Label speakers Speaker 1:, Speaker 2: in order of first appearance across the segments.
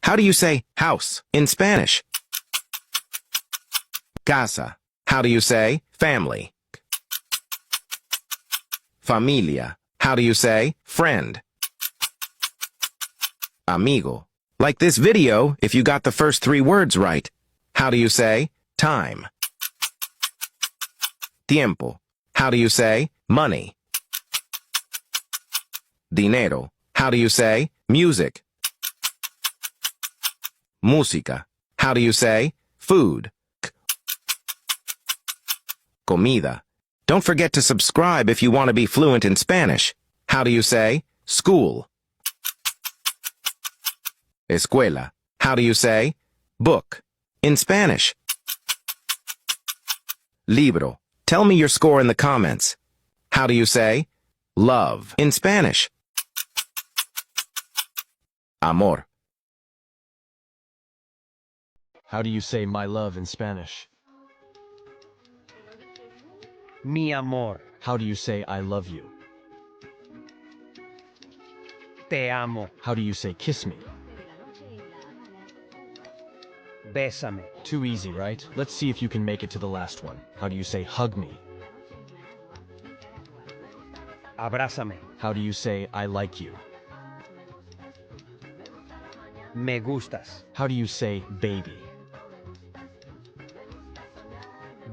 Speaker 1: How do you say house in Spanish? Casa. How do you say family? Familia. How do you say friend? Amigo. Like this video, if you got the first 3 words right. How do you say time? Tiempo. How do you say money? Dinero. How do you say music? Música. How do you say food? Comida. Don't forget to subscribe if you want to be fluent in Spanish. How do you say school? Escuela. How do you say book in Spanish? Libro. Tell me your score in the comments. How do you say love in Spanish? Amor.
Speaker 2: How do you say my love in Spanish?
Speaker 3: Mi amor,
Speaker 2: How do you say I love you?
Speaker 3: te amo,
Speaker 2: How do you say kiss me?
Speaker 3: bésame,
Speaker 2: Too easy, right? Let's see if you can make it to the last one. How do you say hug me?
Speaker 3: abrázame,
Speaker 2: How do you say I like you?
Speaker 3: me gustas,
Speaker 2: How do you say baby?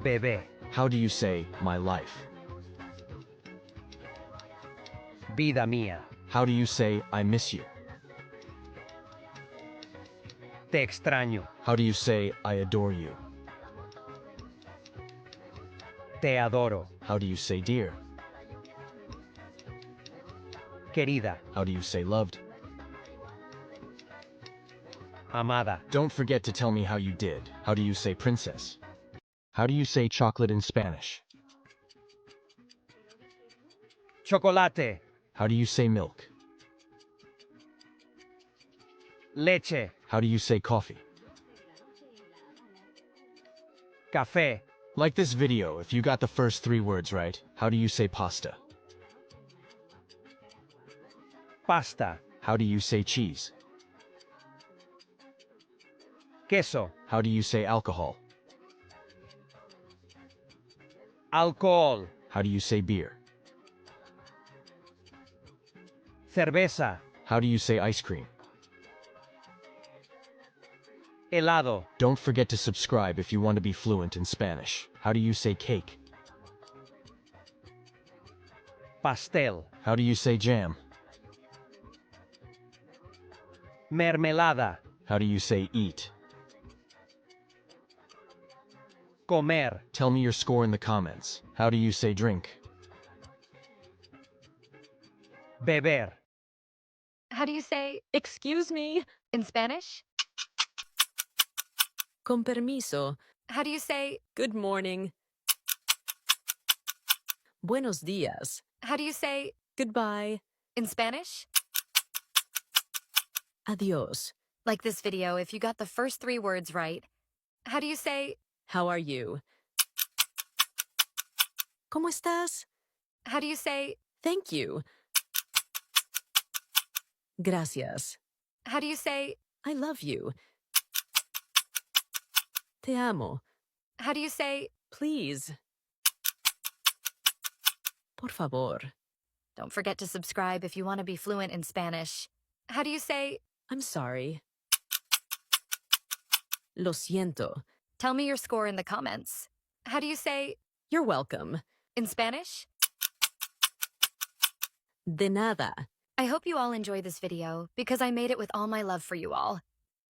Speaker 3: bebé,
Speaker 2: How do you say my life?
Speaker 3: vida mía,
Speaker 2: How do you say I miss you?
Speaker 3: te extraño,
Speaker 2: How do you say I adore you?
Speaker 3: te adoro,
Speaker 2: How do you say dear?
Speaker 3: querida,
Speaker 2: How do you say loved?
Speaker 3: amada,
Speaker 2: Don't forget to tell me how you did. How do you say princess? How do you say chocolate in Spanish?
Speaker 3: chocolate,
Speaker 2: How do you say milk?
Speaker 3: leche,
Speaker 2: How do you say coffee?
Speaker 3: café,
Speaker 2: Like this video if you got the first 3 words right. How do you say pasta?
Speaker 3: pasta,
Speaker 2: How do you say cheese?
Speaker 3: queso,
Speaker 2: How do you say alcohol?
Speaker 3: alcohol,
Speaker 2: How do you say beer?
Speaker 3: cerveza,
Speaker 2: How do you say ice cream?
Speaker 3: helado,
Speaker 2: Don't forget to subscribe if you want to be fluent in Spanish. How do you say cake?
Speaker 3: pastel,
Speaker 2: How do you say jam?
Speaker 3: mermelada,
Speaker 2: How do you say eat?
Speaker 3: comer,
Speaker 2: Tell me your score in the comments. How do you say drink?
Speaker 3: beber,
Speaker 4: How do you say, excuse me, in Spanish?
Speaker 5: Con permiso.
Speaker 4: How do you say,
Speaker 5: Good morning. Buenos días.
Speaker 4: how do you say,
Speaker 5: Goodbye.
Speaker 4: in Spanish?
Speaker 5: Adios.
Speaker 4: Like this video, if you got the first 3 words right. How do you say,
Speaker 5: How are you? ¿Cómo estás?
Speaker 4: how do you say,
Speaker 5: Thank you. Gracias.
Speaker 4: how do you say,
Speaker 5: I love you. Te amo.
Speaker 4: how do you say,
Speaker 5: Please. Por favor.
Speaker 4: don't forget to subscribe if you want to be fluent in Spanish. How do you say,
Speaker 5: I'm sorry. Lo siento.
Speaker 4: tell me your score in the comments. How do you say,
Speaker 5: You're welcome.
Speaker 4: in Spanish?
Speaker 5: De nada.
Speaker 4: I hope you all enjoy this video because I made it with all my love for you all.